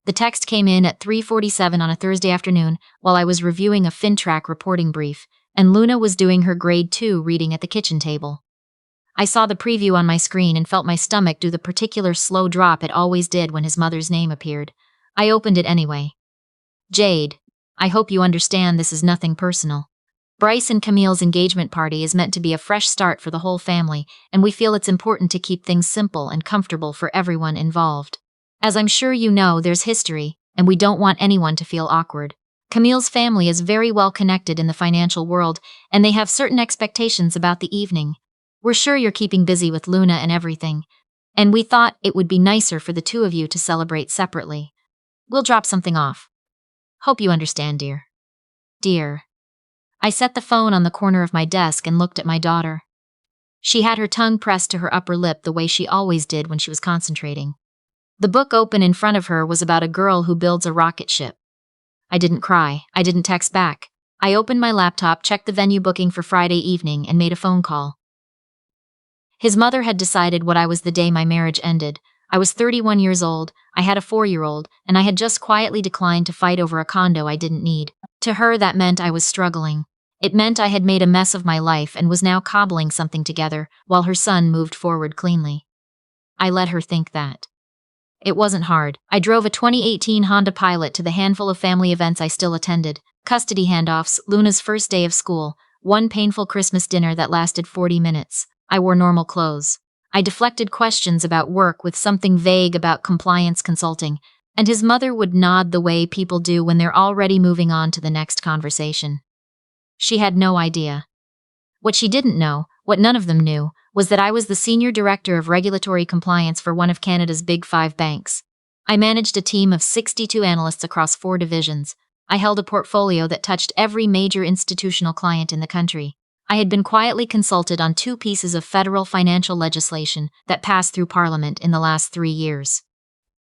The text came in at 3:47 on a Thursday afternoon while I was reviewing a FinTrack reporting brief, and Luna was doing her grade 2 reading at the kitchen table. I saw the preview on my screen and felt my stomach do the particular slow drop it always did when his mother's name appeared. I opened it anyway. Jade, I hope you understand this is nothing personal. Bryce and Camille's engagement party is meant to be a fresh start for the whole family, and we feel it's important to keep things simple and comfortable for everyone involved. As I'm sure you know, there's history, and we don't want anyone to feel awkward. Camille's family is very well connected in the financial world, and they have certain expectations about the evening. We're sure you're keeping busy with Luna and everything, and we thought it would be nicer for the two of you to celebrate separately. We'll drop something off. Hope you understand, dear. Dear. I set the phone on the corner of my desk and looked at my daughter. She had her tongue pressed to her upper lip the way she always did when she was concentrating. The book open in front of her was about a girl who builds a rocket ship. I didn't cry. I didn't text back. I opened my laptop, checked the venue booking for Friday evening, and made a phone call. His mother had decided what I was the day my marriage ended. I was 31 years old, I had a 4-year-old, and I had just quietly declined to fight over a condo I didn't need. To her, that meant I was struggling. It meant I had made a mess of my life and was now cobbling something together while her son moved forward cleanly. I let her think that. It wasn't hard. I drove a 2018 Honda Pilot to the handful of family events I still attended, custody handoffs, Luna's first day of school, one painful Christmas dinner that lasted 40 minutes. I wore normal clothes. I deflected questions about work with something vague about compliance consulting, and his mother would nod the way people do when they're already moving on to the next conversation. She had no idea. What she didn't know, what none of them knew, was that I was the Senior Director of Regulatory Compliance for one of Canada's Big 5 banks. I managed a team of 62 analysts across 4 divisions. I held a portfolio that touched every major institutional client in the country. I had been quietly consulted on 2 pieces of federal financial legislation that passed through Parliament in the last 3 years.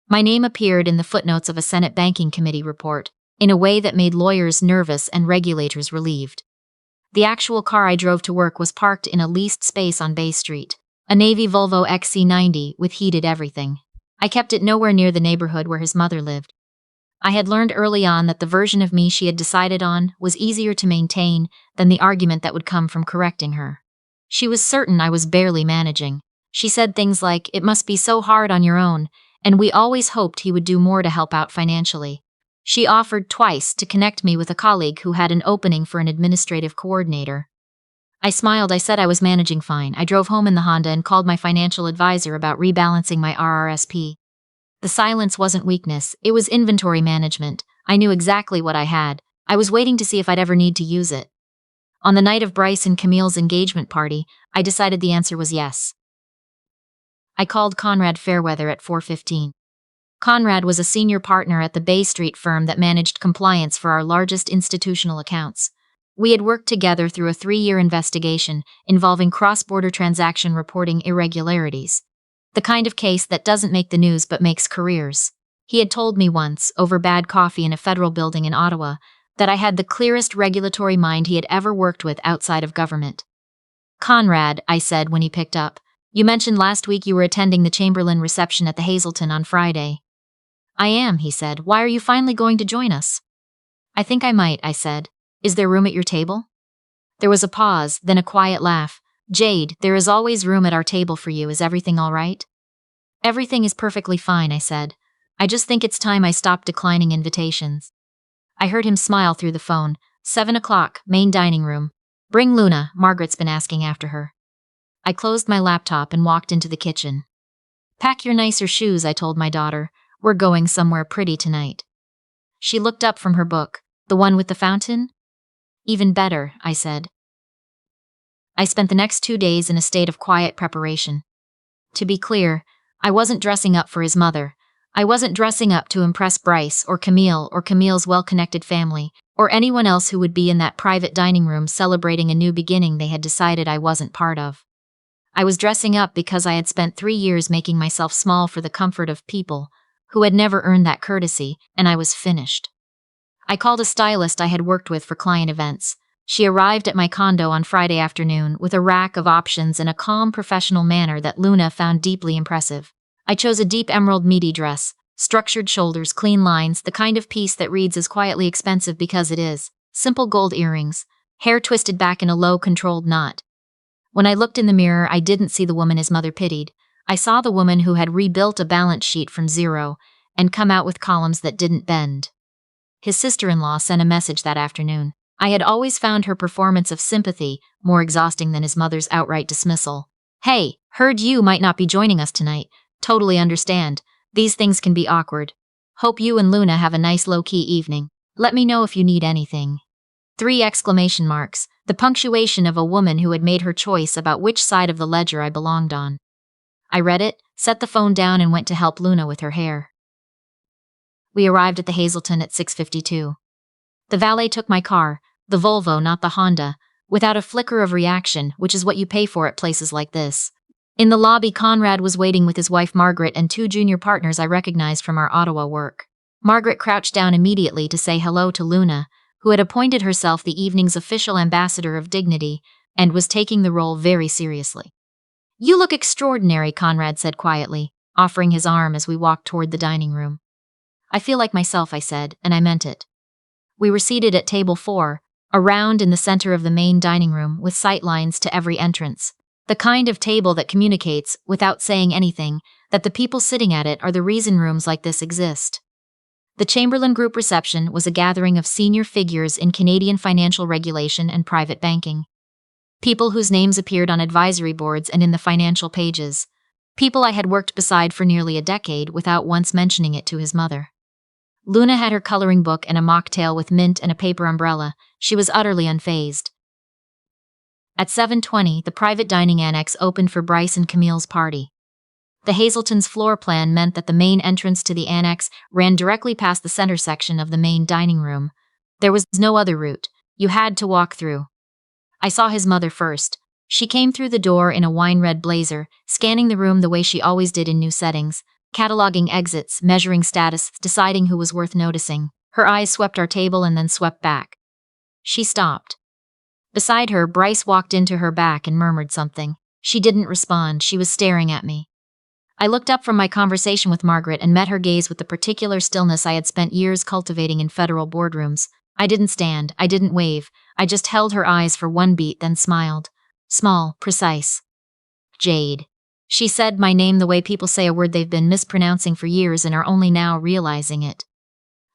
My name appeared in the footnotes of a Senate Banking Committee report, in a way that made lawyers nervous and regulators relieved. The actual car I drove to work was parked in a leased space on Bay Street, a Navy Volvo XC90 with heated everything. I kept it nowhere near the neighborhood where his mother lived. I had learned early on that the version of me she had decided on was easier to maintain than the argument that would come from correcting her. She was certain I was barely managing. She said things like, "It must be so hard on your own," and we always hoped he would do more to help out financially. She offered twice to connect me with a colleague who had an opening for an administrative coordinator. I smiled. I said I was managing fine. I drove home in the Honda and called my financial advisor about rebalancing my RRSP. The silence wasn't weakness, it was inventory management. I knew exactly what I had. I was waiting to see if I'd ever need to use it. On the night of Bryce and Camille's engagement party, I decided the answer was yes. I called Conrad Fairweather at 4:15. Conrad was a senior partner at the Bay Street firm that managed compliance for our largest institutional accounts. We had worked together through a 3-year investigation involving cross-border transaction reporting irregularities. The kind of case that doesn't make the news but makes careers. He had told me once, over bad coffee in a federal building in Ottawa, that I had the clearest regulatory mind he had ever worked with outside of government. "Conrad," I said when he picked up, "you mentioned last week you were attending the Chamberlain reception at the Hazelton on Friday." "I am," he said. "Why are you finally going to join us?" "I think I might," I said. "Is there room at your table?" There was a pause, then a quiet laugh. "Jade, there is always room at our table for you. Is everything all right?" "Everything is perfectly fine," I said. "I just think it's time I stopped declining invitations." I heard him smile through the phone. 7 o'clock, main dining room. "Bring Luna, Margaret's been asking after her." I closed my laptop and walked into the kitchen. "Pack your nicer shoes," I told my daughter. "We're going somewhere pretty tonight." She looked up from her book. "The one with the fountain?" "Even better," I said. I spent the next 2 days in a state of quiet preparation. To be clear, I wasn't dressing up for his mother. I wasn't dressing up to impress Bryce or Camille's well-connected family, or anyone else who would be in that private dining room celebrating a new beginning they had decided I wasn't part of. I was dressing up because I had spent 3 years making myself small for the comfort of people who had never earned that courtesy, and I was finished. I called a stylist I had worked with for client events. She arrived at my condo on Friday afternoon with a rack of options and a calm, professional manner that Luna found deeply impressive. I chose a deep emerald midi dress, Structured shoulders, clean lines, the kind of piece that reads as quietly expensive because it is. Simple gold earrings, hair twisted back in a low, controlled knot. When I looked in the mirror, I didn't see the woman his mother pitied. I saw the woman who had rebuilt a balance sheet from zero and come out with columns that didn't bend. His sister-in-law sent a message that afternoon. I had always found her performance of sympathy more exhausting than his mother's outright dismissal. Hey, heard you might not be joining us tonight. Totally understand. These things can be awkward. Hope you and Luna have a nice low-key evening. Let me know if you need anything. 3 exclamation marks, the punctuation of a woman who had made her choice about which side of the ledger I belonged on. I read it, set the phone down and went to help Luna with her hair. We arrived at the Hazelton at 6:52. The valet took my car, the Volvo, not the Honda, without a flicker of reaction, which is what you pay for at places like this. In the lobby, Conrad was waiting with his wife Margaret and 2 junior partners I recognized from our Ottawa work. Margaret crouched down immediately to say hello to Luna, who had appointed herself the evening's official ambassador of dignity and was taking the role very seriously. You look extraordinary, Conrad said quietly, offering his arm as we walked toward the dining room. I feel like myself, I said, and I meant it. We were seated at table 4, around in the center of the main dining room with sight lines to every entrance. The kind of table that communicates, without saying anything, that the people sitting at it are the reason rooms like this exist. The Chamberlain Group reception was a gathering of senior figures in Canadian financial regulation and private banking. People whose names appeared on advisory boards and in the financial pages. People I had worked beside for nearly a decade without once mentioning it to his mother. Luna had her coloring book and a mocktail with mint and a paper umbrella. She was utterly unfazed. At 7:20, the private dining annex opened for Bryce and Camille's party. The Hazelton's floor plan meant that the main entrance to the annex ran directly past the center section of the main dining room. There was no other route. You had to walk through. I saw his mother first. She came through the door in a wine-red blazer, scanning the room the way she always did in new settings, cataloging exits, measuring status, deciding who was worth noticing. Her eyes swept our table and then swept back. She stopped. Beside her, Bryce walked into her back and murmured something. She didn't respond. She was staring at me. I looked up from my conversation with Margaret and met her gaze with the particular stillness I had spent years cultivating in federal boardrooms. I didn't stand. I didn't wave. I just held her eyes for one beat, then smiled. Small, precise. Jade. She said my name the way people say a word they've been mispronouncing for years and are only now realizing it.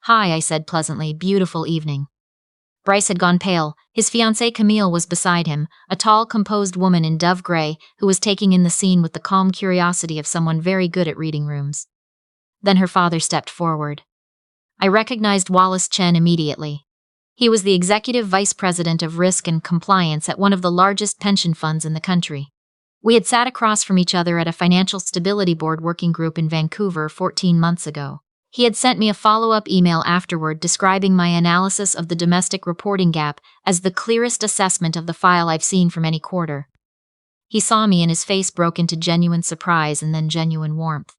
Hi, I said pleasantly. Beautiful evening. Bryce had gone pale. His fiancée Camille was beside him, a tall, composed woman in dove gray who was taking in the scene with the calm curiosity of someone very good at reading rooms. Then her father stepped forward. I recognized Wallace Chen immediately. He was the executive vice president of risk and compliance at one of the largest pension funds in the country. We had sat across from each other at a financial stability board working group in Vancouver 14 months ago. He had sent me a follow-up email afterward describing my analysis of the domestic reporting gap as the clearest assessment of the file I've seen from any quarter. He saw me and his face broke into genuine surprise and then genuine warmth.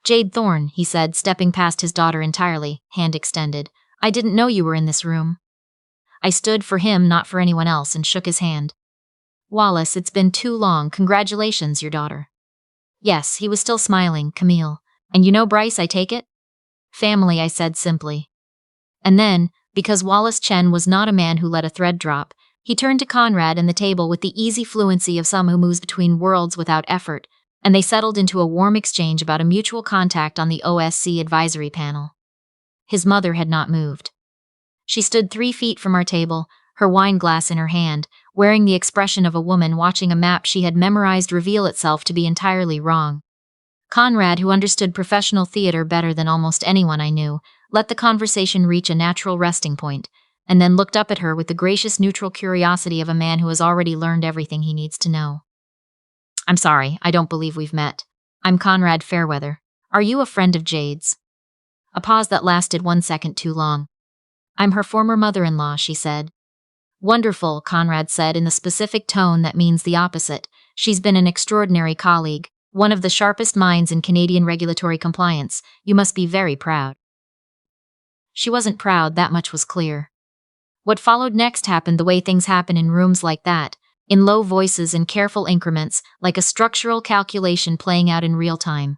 Jade Thorne, he said, stepping past his daughter entirely, hand extended. I didn't know you were in this room. I stood for him, not for anyone else, and shook his hand. Wallace, it's been too long. Congratulations, your daughter. Yes, he was still smiling, Camille. And you know Bryce, I take it? Family, I said simply. And then, because Wallace Chen was not a man who let a thread drop, he turned to Conrad and the table with the easy fluency of some who moves between worlds without effort, and they settled into a warm exchange about a mutual contact on the OSC advisory panel. His mother had not moved. She stood 3 feet from our table, her wine glass in her hand, wearing the expression of a woman watching a map she had memorized reveal itself to be entirely wrong. Conrad, who understood professional theater better than almost anyone I knew, let the conversation reach a natural resting point, and then looked up at her with the gracious neutral curiosity of a man who has already learned everything he needs to know. I'm sorry, I don't believe we've met. I'm Conrad Fairweather. Are you a friend of Jade's? A pause that lasted 1 second too long. I'm her former mother-in-law, she said. Wonderful, Conrad said in the specific tone that means the opposite. She's been an extraordinary colleague. One of the sharpest minds in Canadian regulatory compliance. You must be very proud. She wasn't proud, that much was clear. What followed next happened the way things happen in rooms like that, in low voices and careful increments, like a structural calculation playing out in real time.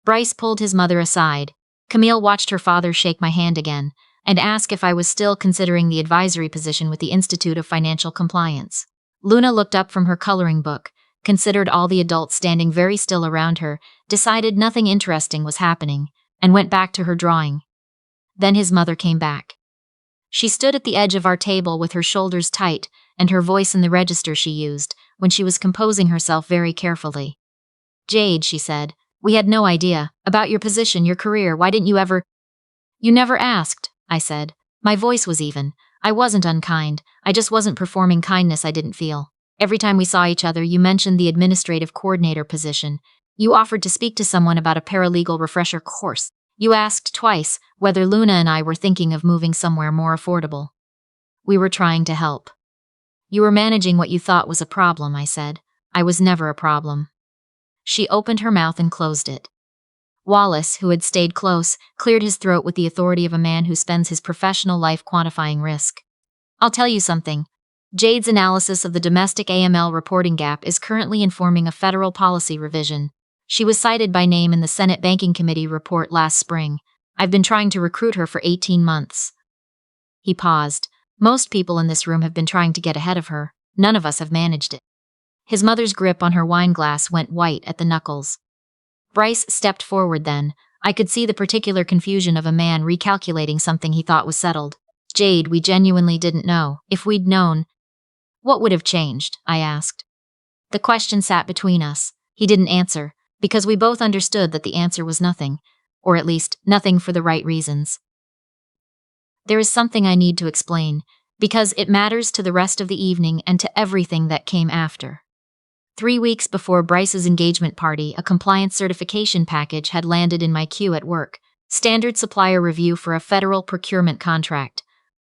Bryce pulled his mother aside. Camille watched her father shake my hand again and ask if I was still considering the advisory position with the Institute of Financial Compliance. Luna looked up from her coloring book, considered all the adults standing very still around her, decided nothing interesting was happening, and went back to her drawing. Then his mother came back. She stood at the edge of our table with her shoulders tight and her voice in the register she used when she was composing herself very carefully. "Jade," she said, "we had no idea about your position, your career. Why didn't you ever—" "You never asked," I said. My voice was even. I wasn't unkind. I just wasn't performing kindness I didn't feel. Every time we saw each other, you mentioned the administrative coordinator position. You offered to speak to someone about a paralegal refresher course. You asked twice whether Luna and I were thinking of moving somewhere more affordable. We were trying to help. You were managing what you thought was a problem, I said. I was never a problem. She opened her mouth and closed it. Wallace, who had stayed close, cleared his throat with the authority of a man who spends his professional life quantifying risk. "I'll tell you something. Jade's analysis of the domestic AML reporting gap is currently informing a federal policy revision. She was cited by name in the Senate Banking Committee report last spring. I've been trying to recruit her for 18 months. He paused. Most people in this room have been trying to get ahead of her. None of us have managed it. His mother's grip on her wine glass went white at the knuckles. Bryce stepped forward then. I could see the particular confusion of a man recalculating something he thought was settled. "Jade, we genuinely didn't know. If we'd known—" "What would have changed?" I asked. The question sat between us. He didn't answer, because we both understood that the answer was nothing, or at least nothing for the right reasons. "There is something I need to explain, because it matters to the rest of the evening and to everything that came after." 3 weeks before Bryce's engagement party, a compliance certification package had landed in my queue at work. Standard supplier review for a federal procurement contract.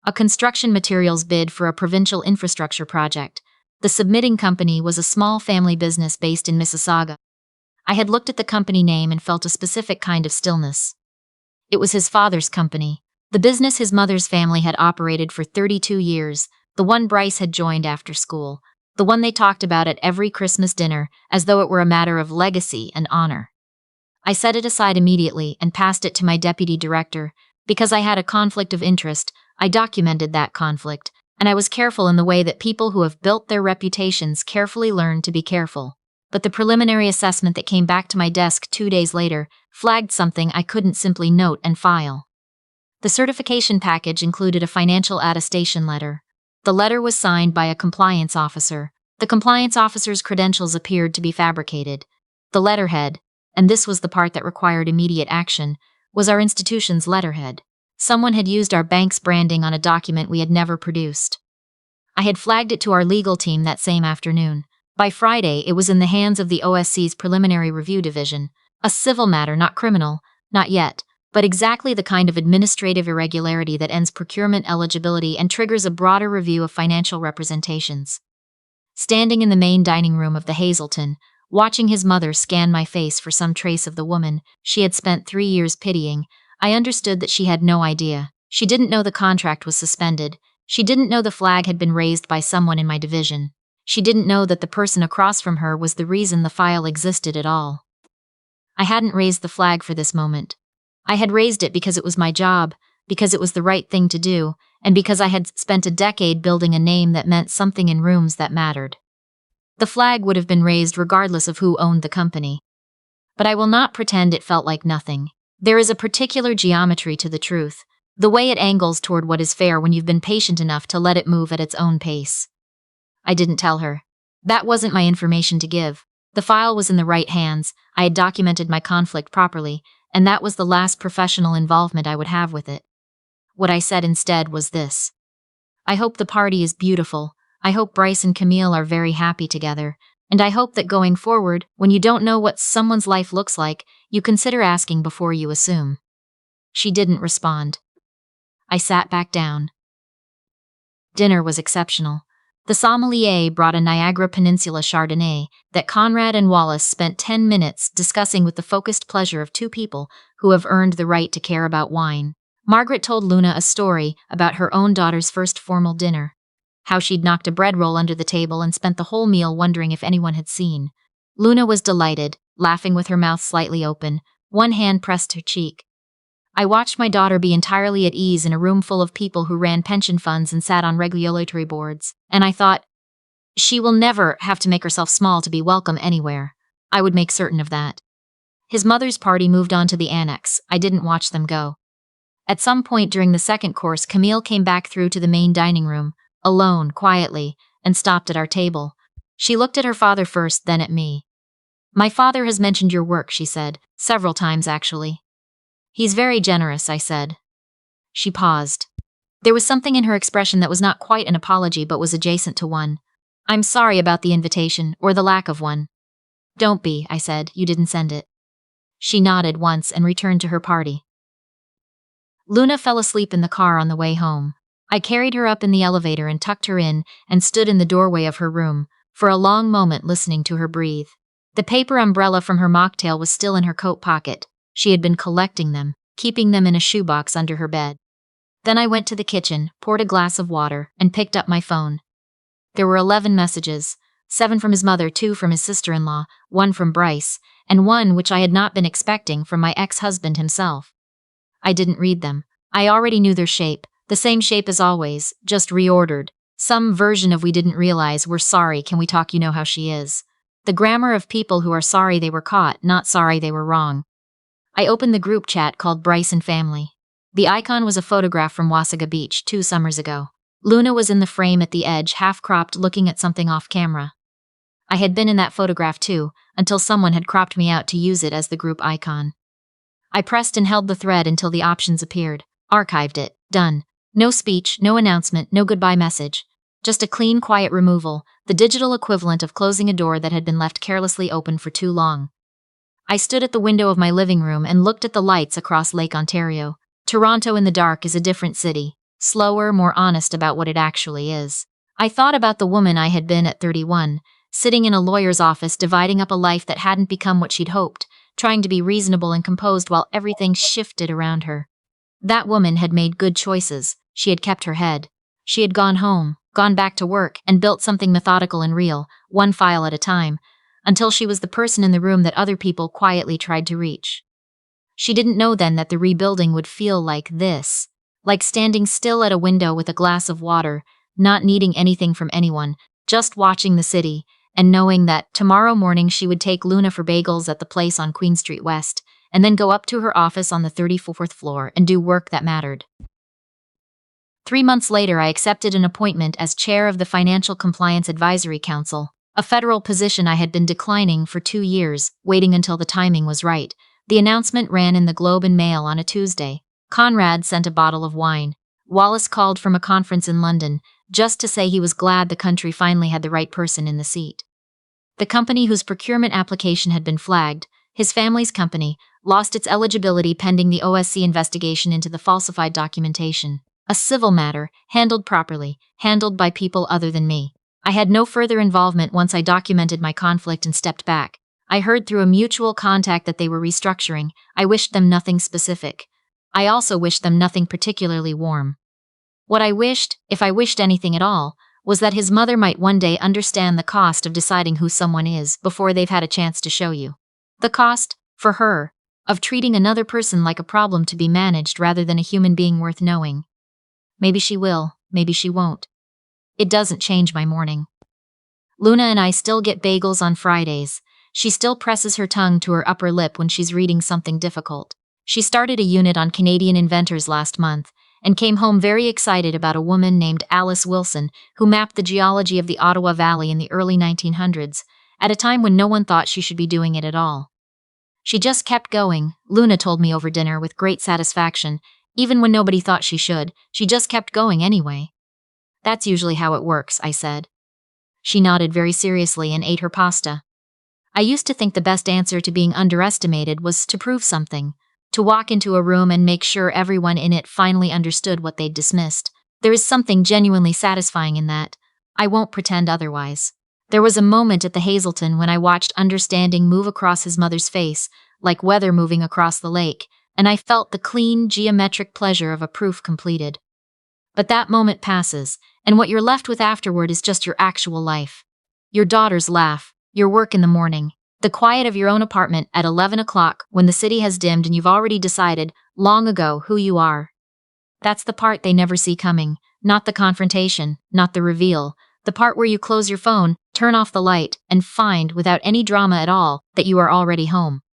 A construction materials bid for a provincial infrastructure project. The submitting company was a small family business based in Mississauga. I had looked at the company name and felt a specific kind of stillness. It was his father's company. The business his mother's family had operated for 32 years, the one Bryce had joined after school. The one they talked about at every Christmas dinner, as though it were a matter of legacy and honor. I set it aside immediately and passed it to my deputy director. Because I had a conflict of interest, I documented that conflict, and I was careful in the way that people who have built their reputations carefully learn to be careful. But the preliminary assessment that came back to my desk 2 days later flagged something I couldn't simply note and file. The certification package included a financial attestation letter. The letter was signed by a compliance officer. The compliance officer's credentials appeared to be fabricated. The letterhead, and this was the part that required immediate action, was our institution's letterhead. Someone had used our bank's branding on a document we had never produced. I had flagged it to our legal team that same afternoon. By Friday, it was in the hands of the OSC's preliminary review division. A civil matter, not criminal, not yet, but exactly the kind of administrative irregularity that ends procurement eligibility and triggers a broader review of financial representations. Standing in the main dining room of the Hazelton, watching his mother scan my face for some trace of the woman she had spent 3 years pitying, I understood that she had no idea. She didn't know the contract was suspended. She didn't know the flag had been raised by someone in my division. She didn't know that the person across from her was the reason the file existed at all. I hadn't raised the flag for this moment. I had raised it because it was my job, because it was the right thing to do, and because I had spent a decade building a name that meant something in rooms that mattered. The flag would have been raised regardless of who owned the company. But I will not pretend it felt like nothing. There is a particular geometry to the truth, the way it angles toward what is fair when you've been patient enough to let it move at its own pace. I didn't tell her. That wasn't my information to give. The file was in the right hands, I had documented my conflict properly, and that was the last professional involvement I would have with it. What I said instead was this. I hope the party is beautiful. I hope Bryce and Camille are very happy together. And I hope that going forward, when you don't know what someone's life looks like, you consider asking before you assume. She didn't respond. I sat back down. Dinner was exceptional. The sommelier brought a Niagara Peninsula Chardonnay that Conrad and Wallace spent 10 minutes discussing with the focused pleasure of two people who have earned the right to care about wine. Margaret told Luna a story about her own daughter's first formal dinner, how she'd knocked a bread roll under the table and spent the whole meal wondering if anyone had seen. Luna was delighted, laughing with her mouth slightly open, one hand pressed to her cheek. I watched my daughter be entirely at ease in a room full of people who ran pension funds and sat on regulatory boards, and I thought, she will never have to make herself small to be welcome anywhere. I would make certain of that. His mother's party moved on to the annex. I didn't watch them go. At some point during the second course, Camille came back through to the main dining room, alone, quietly, and stopped at our table. She looked at her father first, then at me. My father has mentioned your work, she said, several times actually. He's very generous, I said. She paused. There was something in her expression that was not quite an apology but was adjacent to one. I'm sorry about the invitation, or the lack of one. Don't be, I said, you didn't send it. She nodded once and returned to her party. Luna fell asleep in the car on the way home. I carried her up in the elevator and tucked her in and stood in the doorway of her room, for a long moment listening to her breathe. The paper umbrella from her mocktail was still in her coat pocket. She had been collecting them, keeping them in a shoebox under her bed. Then I went to the kitchen, poured a glass of water, and picked up my phone. There were 11 messages, 7 from his mother, 2 from his sister-in-law, 1 from Bryce, and 1 which I had not been expecting from my ex-husband himself. I didn't read them. I already knew their shape, the same shape as always, just reordered. Some version of "we didn't realize, we're sorry, can we talk, you know how she is." The grammar of people who are sorry they were caught, not sorry they were wrong. I opened the group chat called Bryce and Family. The icon was a photograph from Wasaga Beach 2 summers ago. Luna was in the frame at the edge, half-cropped, looking at something off camera. I had been in that photograph too, until someone had cropped me out to use it as the group icon. I pressed and held the thread until the options appeared. Archived it. Done. No speech, no announcement, no goodbye message. Just a clean, quiet removal, the digital equivalent of closing a door that had been left carelessly open for too long. I stood at the window of my living room and looked at the lights across Lake Ontario. Toronto in the dark is a different city, slower, more honest about what it actually is. I thought about the woman I had been at 31, sitting in a lawyer's office dividing up a life that hadn't become what she'd hoped, trying to be reasonable and composed while everything shifted around her. That woman had made good choices. She had kept her head. She had gone home, gone back to work, and built something methodical and real, one file at a time, until she was the person in the room that other people quietly tried to reach. She didn't know then that the rebuilding would feel like this, like standing still at a window with a glass of water, not needing anything from anyone, just watching the city, and knowing that tomorrow morning she would take Luna for bagels at the place on Queen Street West, and then go up to her office on the 34th floor and do work that mattered. 3 months later, I accepted an appointment as chair of the Financial Compliance Advisory Council, a federal position I had been declining for 2 years, waiting until the timing was right. The announcement ran in the Globe and Mail on a Tuesday. Conrad sent a bottle of wine. Wallace called from a conference in London, just to say he was glad the country finally had the right person in the seat. The company whose procurement application had been flagged, his family's company, lost its eligibility pending the OSC investigation into the falsified documentation. A civil matter, handled properly, handled by people other than me. I had no further involvement once I documented my conflict and stepped back. I heard through a mutual contact that they were restructuring. I wished them nothing specific. I also wished them nothing particularly warm. What I wished, if I wished anything at all, was that his mother might one day understand the cost of deciding who someone is before they've had a chance to show you. The cost, for her, of treating another person like a problem to be managed rather than a human being worth knowing. Maybe she will, maybe she won't. It doesn't change my morning. Luna and I still get bagels on Fridays. She still presses her tongue to her upper lip when she's reading something difficult. She started a unit on Canadian inventors last month, and came home very excited about a woman named Alice Wilson who mapped the geology of the Ottawa Valley in the early 1900s, at a time when no one thought she should be doing it at all. She just kept going, Luna told me over dinner with great satisfaction. Even when nobody thought she should, she just kept going anyway. That's usually how it works, I said. She nodded very seriously and ate her pasta. I used to think the best answer to being underestimated was to prove something, to walk into a room and make sure everyone in it finally understood what they'd dismissed. There is something genuinely satisfying in that. I won't pretend otherwise. There was a moment at the Hazelton when I watched understanding move across his mother's face, like weather moving across the lake, and I felt the clean, geometric pleasure of a proof completed. But that moment passes, and what you're left with afterward is just your actual life. Your daughter's laugh, your work in the morning, The quiet of your own apartment at 11 o'clock when the city has dimmed and you've already decided, long ago, who you are. That's the part they never see coming. Not the confrontation, not the reveal. The part where you close your phone, turn off the light, and find, without any drama at all, that you are already home.